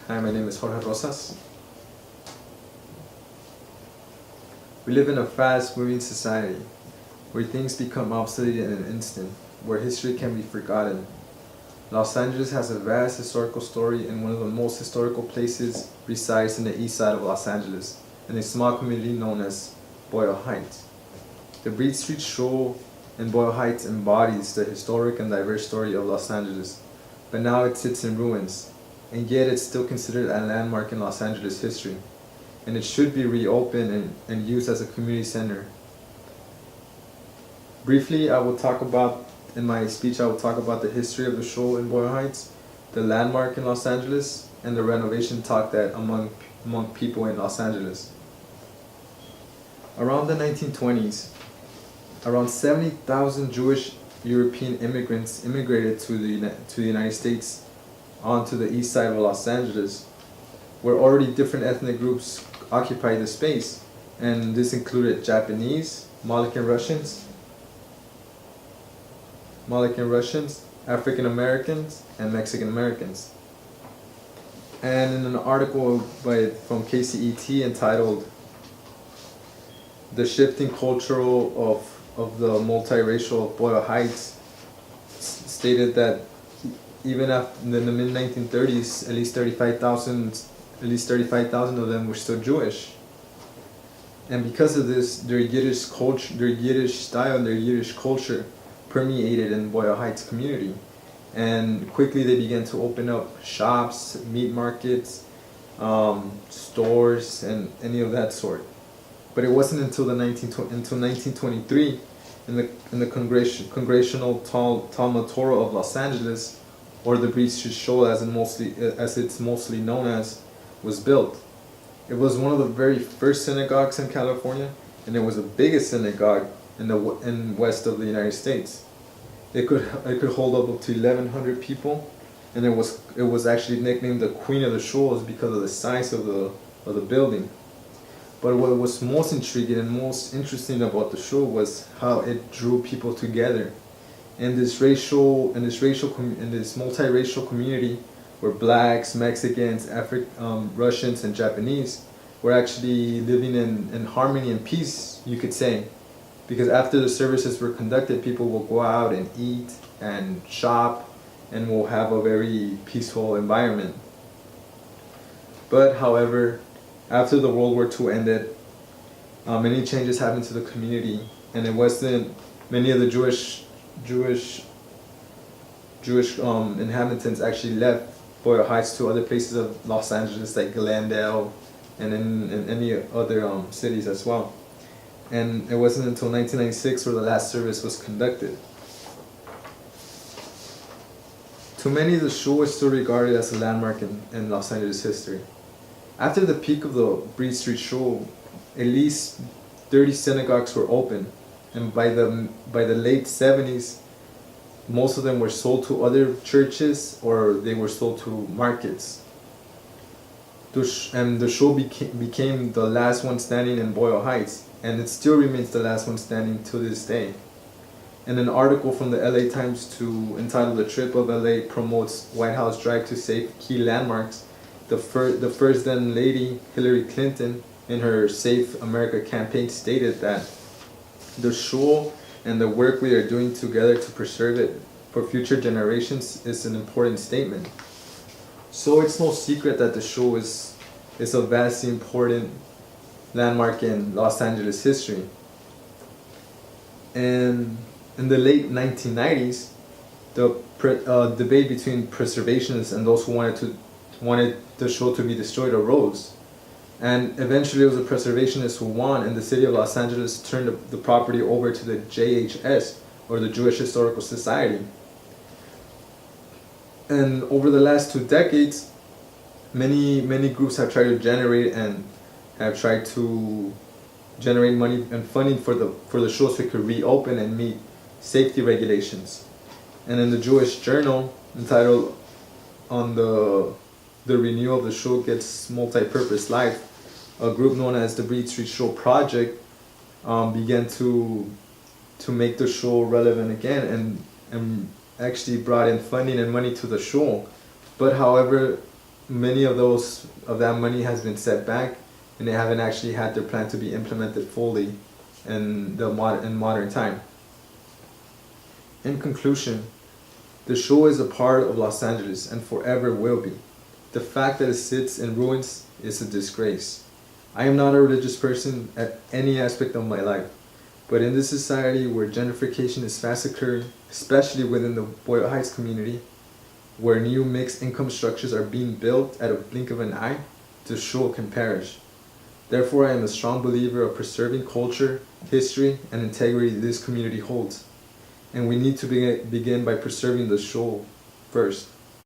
Hi, my name is Jorge Rosas. We live in a fast-moving society where things become obsolete in an instant, where history can be forgotten. Los Angeles has a vast historical story, and one of the most historical places resides in the east side of Los Angeles, in a small community known as Boyle Heights. The Breed Street Stroll in Boyle Heights embodies the historic and diverse story of Los Angeles, but now it sits in ruins, and yet it's still considered a landmark in Los Angeles history, and it should be reopened and used as a community center. Briefly, in my speech, I will talk about the history of the show in Boyle Heights, the landmark in Los Angeles, and the renovation talk that among people in Los Angeles. Around the 1920s, around 70,000 Jewish European immigrants immigrated to the United States onto the east side of Los Angeles, where already different ethnic groups occupied the space, and this included Japanese, Moluccan Russians, African Americans, and Mexican Americans. And in an article from KCET entitled "The Shifting Cultural of the Multiracial Boyle Heights," stated that even in the mid 1930s, at least 35,000 of them were still Jewish. And because of this, their Yiddish culture, their Yiddish style, and their Yiddish culture permeated in Boyle Heights community. And quickly they began to open up shops, meat markets, stores, and any of that sort. But it wasn't until 1923, in the Congressional Talmud Torah of Los Angeles, or the Breed Street Shoal as it's mostly known as, was built. It was one of the very first synagogues in California, and it was the biggest synagogue in west of the United States. It could hold up to 1,100 people, and it was actually nicknamed the Queen of the Shoals because of the size of the building. But what was most intriguing and most interesting about the show was how it drew people together. In this multiracial community, where blacks, Mexicans, Russians, and Japanese were actually living in harmony and peace, you could say. Because after the services were conducted, people will go out and eat and shop, and will have a very peaceful environment. But however, after the World War II ended, many changes happened to the community, and it wasn't many of the Jewish inhabitants actually left Boyle Heights to other places of Los Angeles like Glendale and in any other cities as well. And it wasn't until 1996 where the last service was conducted. To many, the show is still regarded as a landmark in Los Angeles history. After the peak of the Breed Street Show, at least 30 synagogues were open, and by the late 70s, most of them were sold to other churches or they were sold to markets. And the show became the last one standing in Boyle Heights, and it still remains the last one standing to this day. In an article from the LA Times entitled "The Trip of LA Promotes White House Drive to Save Key Landmarks," the first then lady, Hillary Clinton, in her Save America campaign stated that the show and the work we are doing together to preserve it for future generations is an important statement. So it's no secret that the show is a vastly important landmark in Los Angeles history. And in the late 1990s, the debate between preservationists and those who wanted the show to be destroyed arose. And eventually it was the preservationists who won, and the city of Los Angeles turned the property over to the JHS, or the Jewish Historical Society. And over the last 2 decades, many groups have tried to generate money and funding for the show so it could reopen and meet safety regulations. And in the Jewish Journal, entitled "On the renewal of the show gets multi-purpose life," a group known as the Breed Street Show Project began to make the show relevant again, and actually brought in funding and money to the show. But however, many of that money has been set back, and they haven't actually had their plan to be implemented fully in modern time. In conclusion, the show is a part of Los Angeles and forever will be. The fact that it sits in ruins is a disgrace. I am not a religious person at any aspect of my life, but in this society where gentrification is fast occurring, especially within the Boyle Heights community, where new mixed income structures are being built at a blink of an eye, the show can perish. Therefore, I am a strong believer of preserving culture, history, and integrity this community holds. And we need to begin by preserving the show first.